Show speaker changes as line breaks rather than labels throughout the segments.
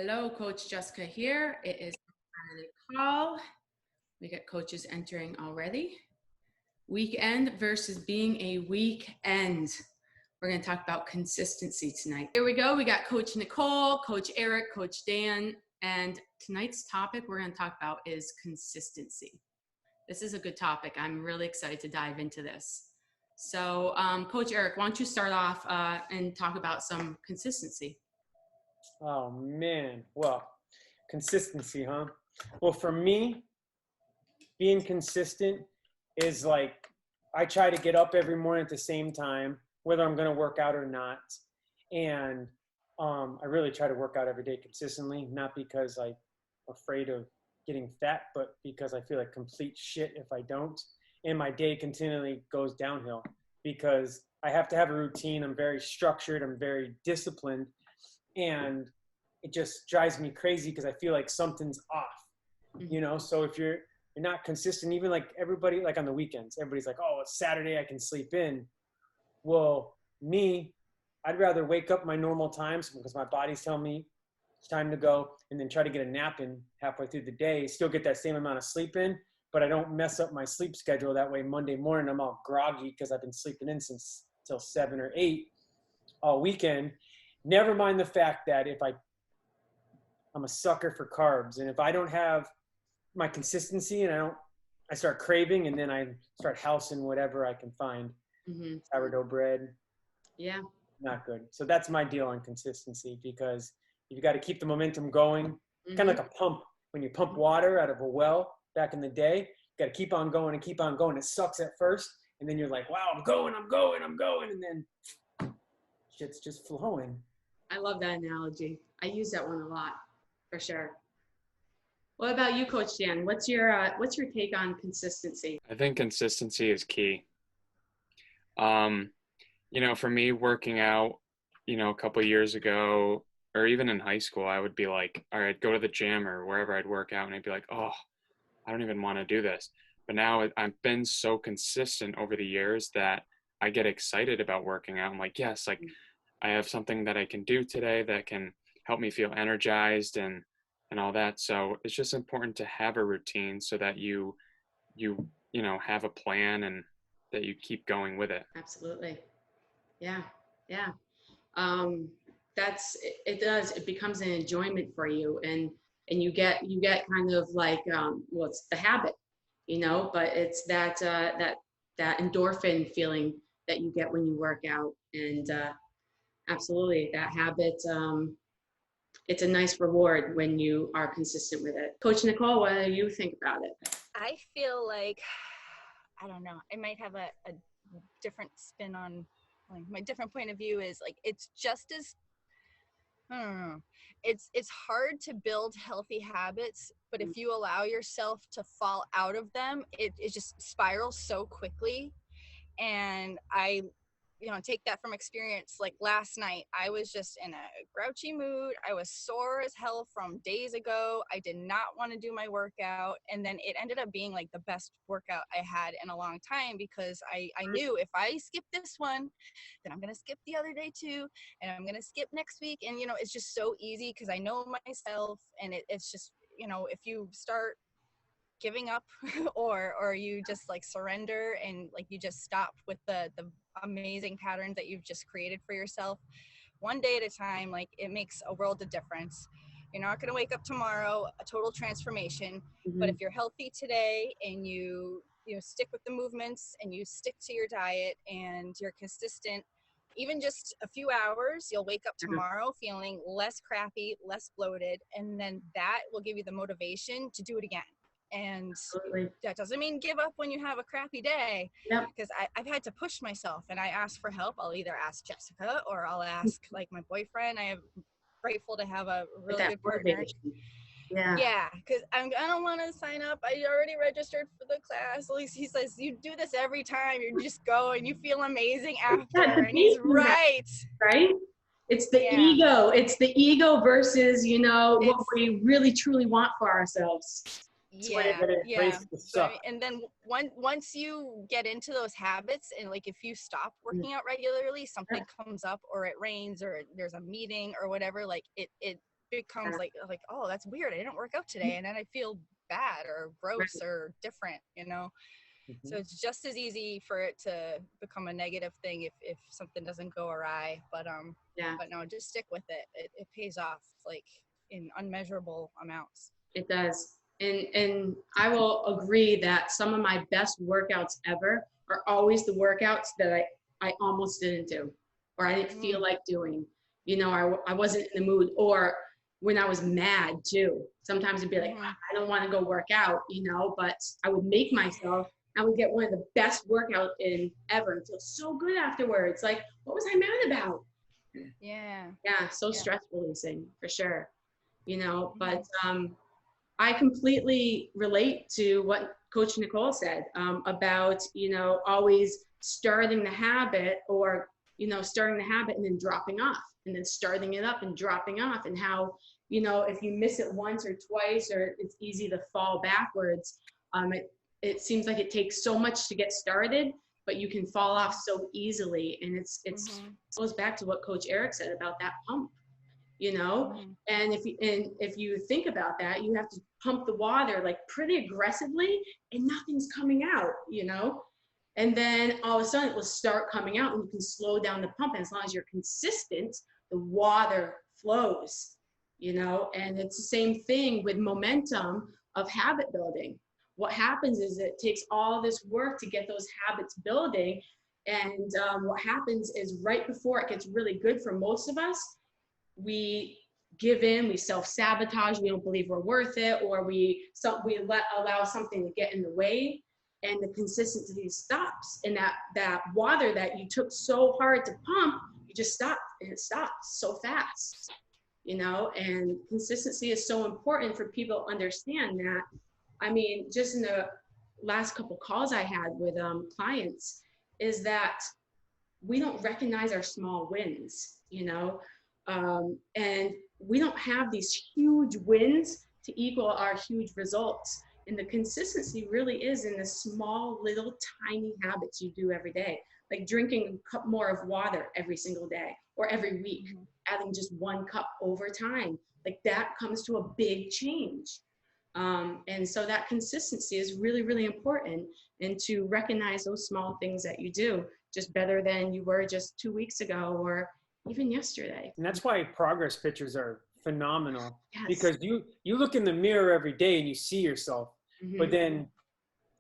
Hello, Coach Jessica here. It is Saturday call. We got coaches entering already. Weekend versus being a weekend. We're going to talk about consistency tonight. Here we go. We got Coach Nicole, Coach Eric, Coach Dan, and tonight's topic we're going to talk about is consistency. This is a good topic. I'm really excited to dive into this. So, Coach Eric, why don't you start off and talk about some consistency?
Oh man, well, consistency, huh? Well, for me, being consistent is like I try to get up every morning at the same time, whether I'm going to work out or not. And I really try to work out every day consistently, not because I'm afraid of getting fat, but because I feel like complete shit if I don't. And my day continually goes downhill because I have to have a routine. I'm very structured. I'm very disciplined. And it just drives me crazy because I feel like something's off, so if you're not consistent, even like everybody, like on the weekends, everybody's like, oh, it's Saturday, I can sleep in. Well, I'd rather wake up my normal times because my body's telling me it's time to go, and then try to get a nap in halfway through the day, still get that same amount of sleep in, but I don't mess up my sleep schedule. That way Monday morning I'm all groggy because I've been sleeping in since till 7 or 8 all weekend. Never mind the fact that I'm a sucker for carbs, and if I don't have my consistency and I start craving, and then I start housing whatever I can find. Sourdough bread.
Yeah.
Not good. So that's my deal on consistency, because you got to keep the momentum going. Kind of like a pump. When you pump water out of a well back in the day, you got to keep on going and keep on going. It sucks at first, and then you're like, wow, I'm going. And then shit's just flowing.
I love that analogy. I use that one a lot, for sure. What about you, Coach Dan? What's your take on consistency?
I think consistency is key. For me, working out, a couple of years ago, or even in high school, I would be like, all right, go to the gym or wherever I'd work out, and I'd be like, oh, I don't even want to do this. But now I've been so consistent over the years that I get excited about working out. I'm like, yes, like I have something that I can do today that can help me feel energized and all that. So it's just important to have a routine so that you have a plan and that you keep going with it.
Absolutely. Yeah. It becomes an enjoyment for you, and you get kind of like it's the habit, but it's that endorphin feeling that you get when you work out, and absolutely that habit. It's a nice reward when you are consistent with it. Coach Nicole, what do you think about it?
I feel like, I don't know, I might have a different spin on, like, my different point of view is like, it's just as, I don't know, it's hard to build healthy habits, but if you allow yourself to fall out of them, it just spirals so quickly. And I take that from experience. Like last night, I was just in a grouchy mood. I was sore as hell from days ago. I did not want to do my workout. And then it ended up being like the best workout I had in a long time, because I knew if I skip this one, then I'm going to skip the other day too. And I'm going to skip next week. And, it's just so easy because I know myself. And it's just, if you start giving up or you just like surrender and like you just stop with the amazing patterns that you've just created for yourself one day at a time, like it makes a world of difference. You're not going to wake up tomorrow a total transformation, but if you're healthy today and you stick with the movements and you stick to your diet and you're consistent, even just a few hours, you'll wake up tomorrow feeling less crappy, less bloated, and then that will give you the motivation to do it again. And that doesn't mean give up when you have a crappy day, because I've had to push myself, and I ask for help. I'll either ask Jessica or I'll ask like my boyfriend. I am grateful to have a really good partner. Yeah, because I don't want to sign up. I already registered for the class. At least he says, you do this every time. You just go and you feel amazing after. And he's right.
Right? It's the ego. It's the ego versus, what we really truly want for ourselves.
And then once you get into those habits, and like if you stop working out regularly, something comes up or it rains or there's a meeting or whatever, like it becomes like, oh, that's weird. I didn't work out today. And then I feel bad or gross or different, So it's just as easy for it to become a negative thing if something doesn't go awry. But no, just stick with it. It pays off like in unmeasurable amounts.
It does. And I will agree that some of my best workouts ever are always the workouts that I almost didn't do, or I didn't feel like doing. I wasn't in the mood, or when I was mad too. Sometimes it'd be like, I don't want to go work out, but I would make myself. I would get one of the best workouts in ever and feel so good afterwards. Like, what was I mad about?
Yeah.
Yeah, so stress releasing for sure. But I completely relate to what Coach Nicole said about, always starting the habit or, starting the habit and then dropping off and then starting it up and dropping off, and how, if you miss it once or twice, or it's easy to fall backwards. It seems like it takes so much to get started, but you can fall off so easily. And it goes back to what Coach Eric said about that pump. And if you think about that, you have to pump the water like pretty aggressively and nothing's coming out, and then all of a sudden it will start coming out and you can slow down the pump. And as long as you're consistent, the water flows, and it's the same thing with momentum of habit building. What happens is it takes all this work to get those habits building. And what happens is right before it gets really good for most of us, we give in, we self-sabotage, we don't believe we're worth it, or we allow something to get in the way, and the consistency stops. And that water that you took so hard to pump, you just stop, and it stops so fast, and consistency is so important for people to understand that. I mean, just in the last couple calls I had with clients, is that we don't recognize our small wins, and we don't have these huge wins to equal our huge results. And the consistency really is in the small, little, tiny habits you do every day, like drinking a cup more of water every single day or every week, adding just 1 cup over time. Like that comes to a big change. And so that consistency is really, really important, and to recognize those small things that you do just better than you were just 2 weeks ago or even yesterday.
And that's why progress pictures are phenomenal.
Yes.
Because you look in the mirror every day and you see yourself, but then,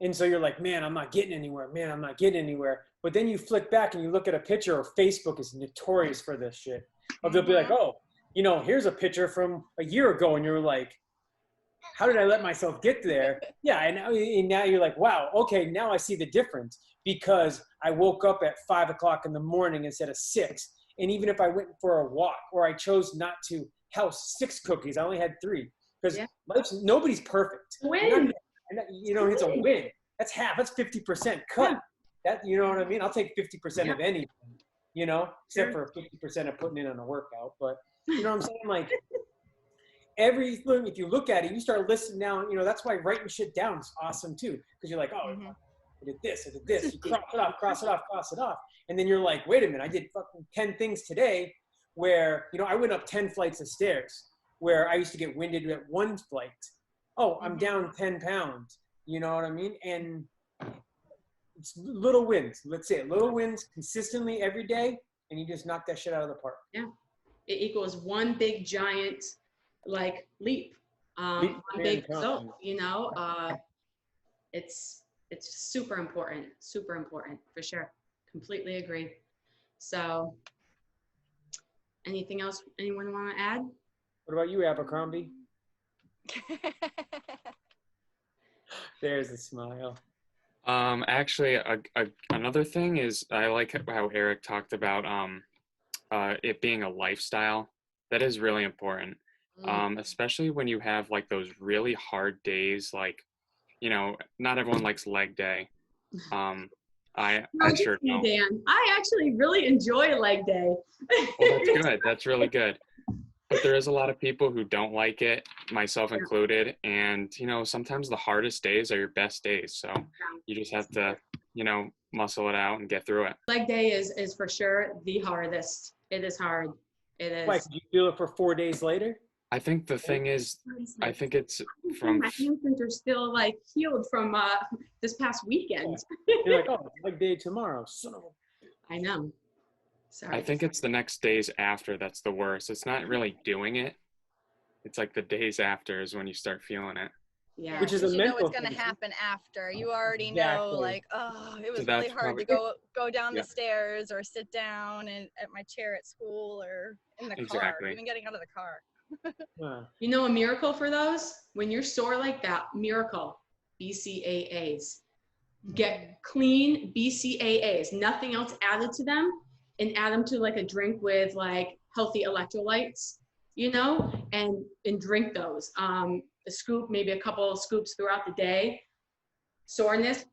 and so you're like, man, I'm not getting anywhere. Man, I'm not getting anywhere. But then you flick back and you look at a picture, or Facebook is notorious for this shit. Or they'll be like, oh, here's a picture from a year ago. And you're like, how did I let myself get there? Yeah, and now you're like, wow, okay, now I see the difference, because I woke up at 5 o'clock in the morning instead of 6. And even if I went for a walk, or I chose not to house 6 cookies, I only had 3, because nobody's perfect.
Win.
It's a win. That's half. That's 50% cut.
Yeah.
That, you know what I mean? I'll take 50% of anything, except for 50% of putting in on a workout. But you know what I'm saying? Like, everything, if you look at it, you start listening down, that's why writing shit down is awesome too. Because you're like, oh, I did this, I did this. You cross it off, cross it off, cross it off. And then you're like, wait a minute, I did fucking 10 things today where, I went up 10 flights of stairs where I used to get winded at 1 flight. Oh, I'm down 10 pounds. You know what I mean? And it's little wins. Let's say it, little wins consistently every day, and you just knock that shit out of the park.
Yeah. It equals one big giant leap, one big result, it's super important for sure. Completely agree. So anything else anyone want to add?
What about you, Abercrombie? There's a smile.
Actually, another thing is, I like how Eric talked about it being a lifestyle. That is really important. Especially when you have like those really hard days, like, not everyone likes leg day. I sure don't.
Dan, I actually really enjoy leg day.
Well, that's good. That's really good. But there is a lot of people who don't like it, myself included. And, sometimes the hardest days are your best days. So you just have to, muscle it out and get through it.
Leg day is for sure the hardest. It is hard. It is.
Why, did you feel it for 4 days later?
I think the thing is,
It's
I
like,
think it's from,
my hamstrings are still like healed from this past weekend.
You're like, oh, it's leg day tomorrow. Son of a.
I know.
I
Sorry.
think it's the next days after that's the worst. It's not really doing it. It's like the days after is when you start feeling it.
Yeah.
Which is a
Because you know
mental
it's gonna
thing.
happen after. You already know,
Exactly.
like, oh, it was
So
really
that's
hard to
probably,
go down
yeah,
the stairs or sit down and at my chair at school or in the car,
exactly.
even getting out of the car.
You know a miracle for those? When you're sore like that, miracle, BCAAs. Get clean BCAAs, nothing else added to them, and add them to like a drink with like healthy electrolytes, you know, and drink those. A scoop, maybe a couple of scoops throughout the day. Soreness,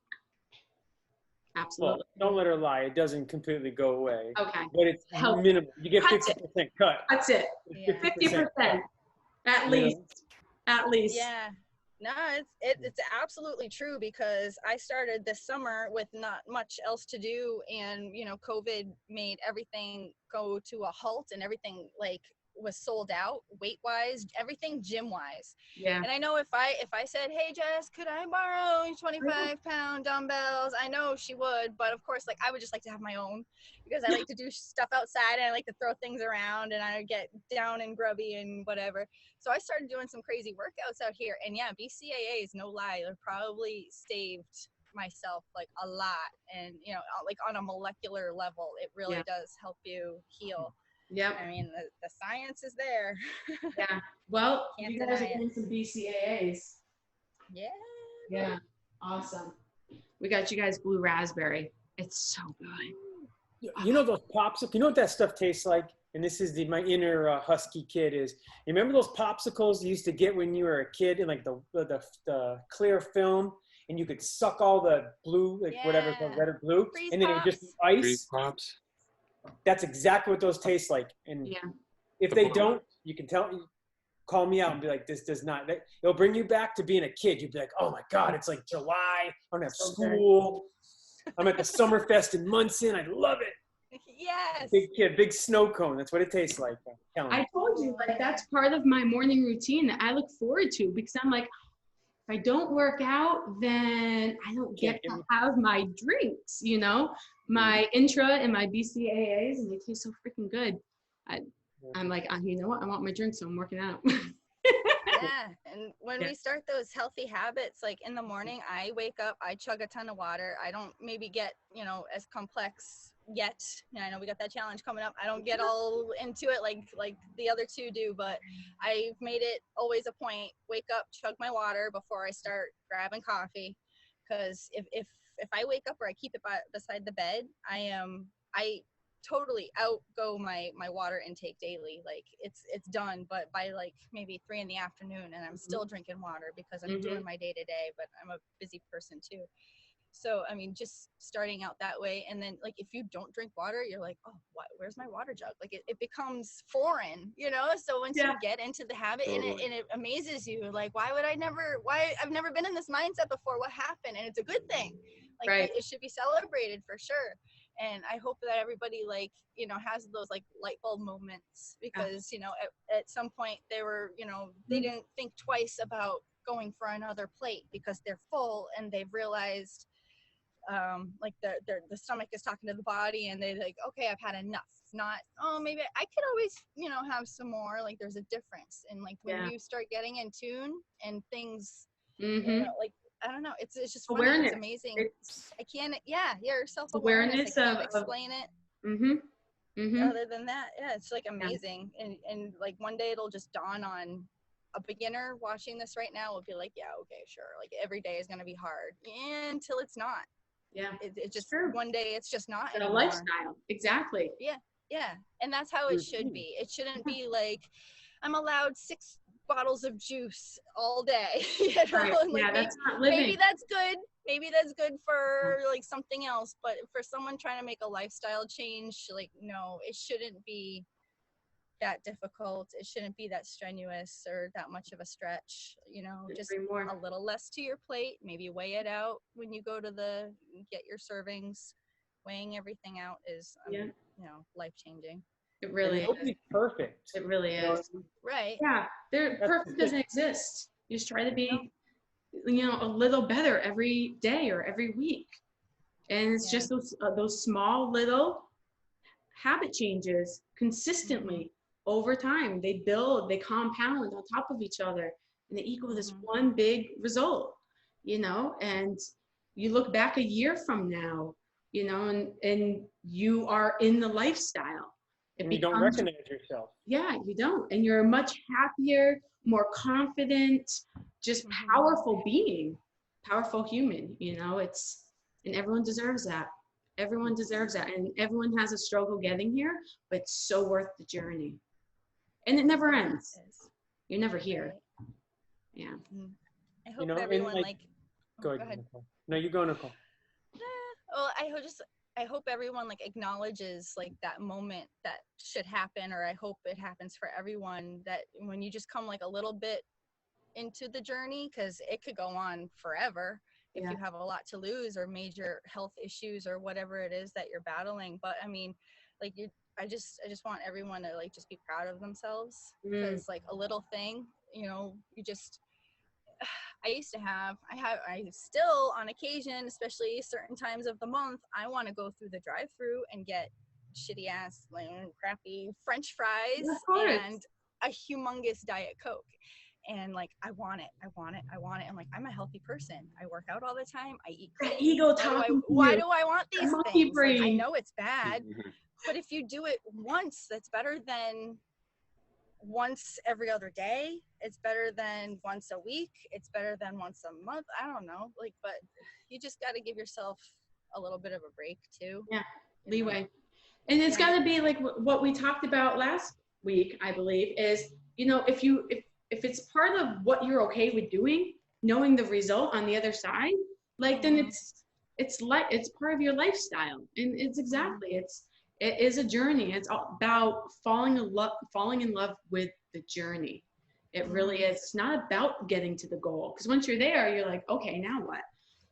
Well,
absolutely.
don't let her lie. It doesn't completely go away,
Okay,
but it's
Help.
minimal. You get
Cuts
50% cut.
that's it.
Yeah.
50% at
You
least.
know?
At least.
Yeah. No, it's absolutely true because I started this summer with not much else to do, and you know, COVID made everything go to a halt, and everything like was sold out weight wise, everything gym wise.
Yeah.
And I know if I said, hey Jess, could I borrow 25-pound dumbbells? I know she would, but of course, like I would just like to have my own because I like to do stuff outside and I like to throw things around and I get down and grubby and whatever. So I started doing some crazy workouts out here, and yeah, BCAAs, no lie, they're probably saved myself like a lot, and you know, like on a molecular level, it really
Yeah.
does help you heal.
Yep.
I mean, the science is there.
Yeah. Well,
Can't
you guys are
deny it.
doing some BCAAs.
Yeah.
Yeah. Awesome. We got you guys blue raspberry. It's so good.
You know those popsicles? You know what that stuff tastes like? And this is my inner husky kid is. You remember those popsicles you used to get when you were a kid in like the clear film, and you could suck all the blue, like whatever,
Yeah.
red or blue,
Freeze
and then it would just be
pops.
Free
ice.
pops.
That's exactly what those taste like. And
Yeah.
if they don't, you can call me out and be like, this does not. It'll bring you back to being a kid. You'd be like, oh my God, it's like July. I don't have
So good.
school. I'm at the Summerfest in Munson. I love it.
Yes.
Big kid, big snow cone. That's what it tastes like. I'm telling you.
I told you, like, that's part of my morning routine that I look forward to because I'm like, if I don't work out, then I don't get to have my drinks, you know, my intra and my BCAAs, and they taste so freaking good. I'm like, you know what? I want my drink, so I'm working out.
Yeah. And when we start those healthy habits, like in the morning, I wake up, I chug a ton of water. I don't maybe get, you know, as complex yet. I know we got that challenge coming up. I don't get all into it like the other two do, but I've made it always a point, wake up, chug my water before I start grabbing coffee. Because if I wake up or I keep it beside the bed, I totally outgo my water intake daily. Like it's done, but by like maybe 3 in the afternoon, and I'm still drinking water because I'm doing my day to day, but I'm a busy person too. So, I mean, just starting out that way. And then like, if you don't drink water, you're like, oh, where's my water jug? Like it becomes foreign, you know? So once you get into the habit and it amazes you, like, I've never been in this mindset before. What happened? And it's a good thing. Like
Right.
it should be celebrated for sure. And I hope that everybody like, you know, has those like light bulb moments because, you know, at some point they were, you know, they didn't think twice about going for another plate because they're full and they've realized like the stomach is talking to the body and they like, okay, I've had enough. It's not, oh, maybe I could always, you know, have some more. Like there's a difference. And like when you start getting in tune and things, you know, like, I don't know. It's just funny.
Awareness.
It's amazing. I can't, your self-awareness. I can't explain it. Other than that, it's like amazing. And like one day it'll just dawn on a beginner watching this right now will be like, yeah, okay, sure. Like every day is going to be hard until it's not.
Yeah.
It just, one day it's just not
a lifestyle. Exactly.
Yeah. And that's how it should be. It shouldn't be like, I'm allowed 6 bottles of juice all day. You know?
Right.
And like,
That's not living.
maybe that's good. Maybe that's good for like something else. But for someone trying to make a lifestyle change, like, no, it shouldn't be that difficult. It shouldn't be that strenuous or that much of a stretch, you know, just a little less to your plate. Maybe weigh it out when you go to get your servings. Weighing everything out is, you know, life-changing.
It really
And
is.
nobody's perfect.
It really
You know what
is.
I mean?
Right.
Yeah,
That's the
perfect
thing.
doesn't exist. You just try to be, a little better every day or every week. And it's
Yeah.
just those small little habit changes consistently over time. They build, they compound on top of each other, and they equal this one big result, and you look back a year from now, and you are in the lifestyle. It
And you don't
becomes,
recognize yourself.
yeah, you don't. And you're a much happier, more confident, just powerful being, powerful human, and everyone deserves that. Everyone deserves that. And everyone has a struggle getting here, but it's so worth the journey. And it never ends. You're never here.
Right.
Yeah.
I hope
and
everyone
go ahead. Nicole. No, you go, Nicole.
Well, I hope everyone acknowledges that moment that should happen, or I hope it happens for everyone, that when you just come a little bit into the journey, because it could go on forever if you have a lot to lose or major health issues or whatever it is that you're battling. But I mean, I just want everyone to just be proud of themselves, because a little thing, you just I still on occasion, especially certain times of the month, I want to go through the drive-through and get shitty ass crappy French fries and a humongous Diet Coke. And I want it. And I'm a healthy person. I work out all the time. I eat clean.
Ego
why do I want these things? I
brain.
know it's bad, but if you do it once, that's better than once every other day. It's better than once a week. It's better than once a month. I don't know, but you just got to give yourself a little bit of a break too.
Yeah, leeway. And it's got to be what we talked about last week, I believe, is if it's part of what you're okay with doing, knowing the result on the other side, then it's part of your lifestyle. And it's it is a journey. It's all about falling in love with the journey. It really is. It's not about getting to the goal, because once you're there, you're like, okay, now what?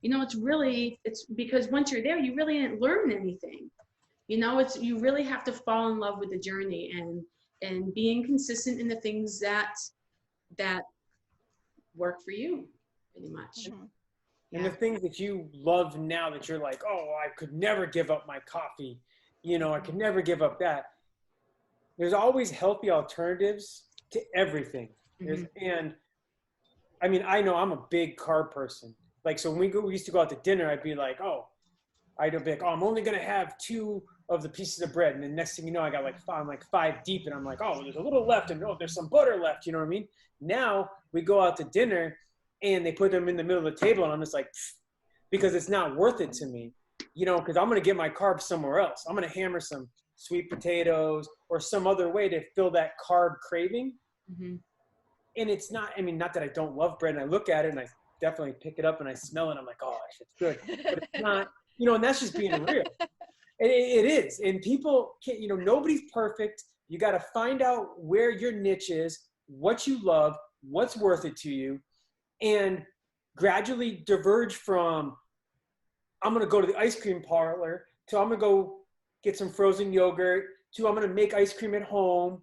It's because once you're there, you really didn't learn anything. You really have to fall in love with the journey and being consistent in the things that work for you, pretty much.
And the things that you love now that you're like, oh, I could never give up my coffee. I could never give up that. There's always healthy alternatives to everything. And I mean, I know I'm a big carb person. So when we used to go out to dinner, I'd be like, I'm only going to have 2 of the pieces of bread. And the next thing you know, I'm 5 deep, and I'm like, oh, there's a little left, and there's some butter left. You know what I mean? Now we go out to dinner and they put them in the middle of the table, and I'm just like, pfft, because it's not worth it to me, because I'm going to get my carbs somewhere else. I'm going to hammer some sweet potatoes or some other way to fill that carb craving. And it's not, not that I don't love bread, and I look at it and I definitely pick it up and I smell it. And I'm like, oh, it's good. But it's not, and that's just being real. It is. And people can't, nobody's perfect. You got to find out where your niche is, what you love, what's worth it to you, and gradually diverge from, I'm going to go to the ice cream parlor, to I'm going to go get some frozen yogurt, to I'm going to make ice cream at home,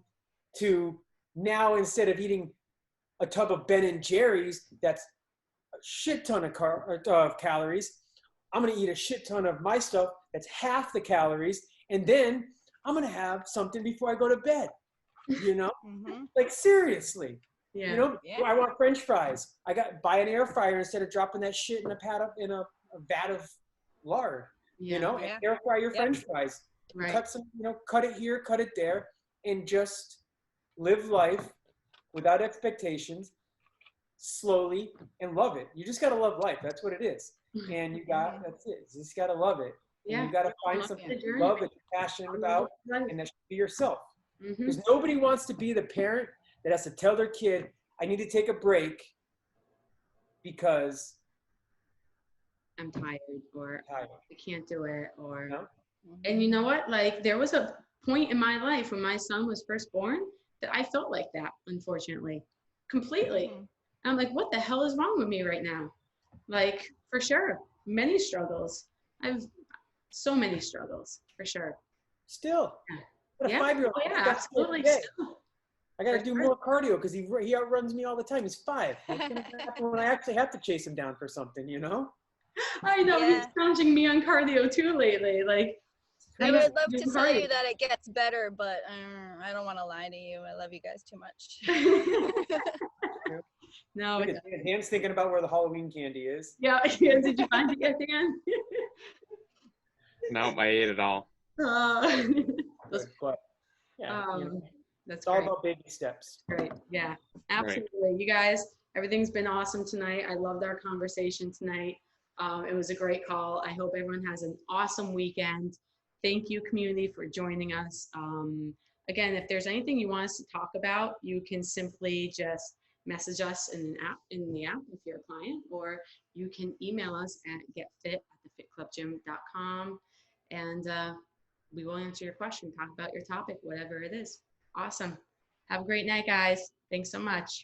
to now instead of eating a tub of Ben and Jerry's that's a shit ton of calories, I'm going to eat a shit ton of my stuff that's half the calories, and then I'm going to have something before I go to bed, seriously. I want French fries. Buy an air fryer instead of dropping that shit in a vat of lard. Air fry your French fries.
Right.
Cut it here, cut it there, and just live life without expectations, slowly, and love it. You just got to love life. That's what it is. And that's it. You just got to love it. And you got to find something you love that you're passionate about, and that should be yourself. Because nobody wants to be the parent that has to tell their kid, I need to take a break because
I'm tired, or I can't do it, or
No?
And you know what? There was a point in my life when my son was first born that I felt like that, unfortunately, completely. I'm like, what the hell is wrong with me right now? For sure, many struggles. I've so many struggles, for sure.
Still. Got a
Yeah.
5-year-old.
Oh,
He's
yeah,
got school
absolutely.
today.
Still.
I got to
For
do
sure.
more cardio because he outruns me all the time. He's 5. What's gonna happen when I actually have to chase him down for something, you know?
I know
Yeah.
he's challenging me on cardio too lately. Like,
I
he's
would love to
doing
tell
cardio.
you that it gets better, but I don't want to lie to you. I love you guys too much.
No,
Look at Dan. Dan's thinking about where the Halloween candy is.
yeah. Did you find it yet, Dan?
Nope, I ate it all.
That's,
But yeah, you know,
that's
it's all
great.
about baby steps.
Great. Yeah, absolutely. You guys, everything's been awesome tonight. I loved our conversation tonight. It was a great call. I hope everyone has an awesome weekend. Thank you, community, for joining us. Again, if there's anything you want us to talk about, you can simply just message us in the app if you're a client, or you can email us at getfit@thefitclubgym.com, and we will answer your question, talk about your topic, whatever it is. Awesome. Have a great night, guys. Thanks so much.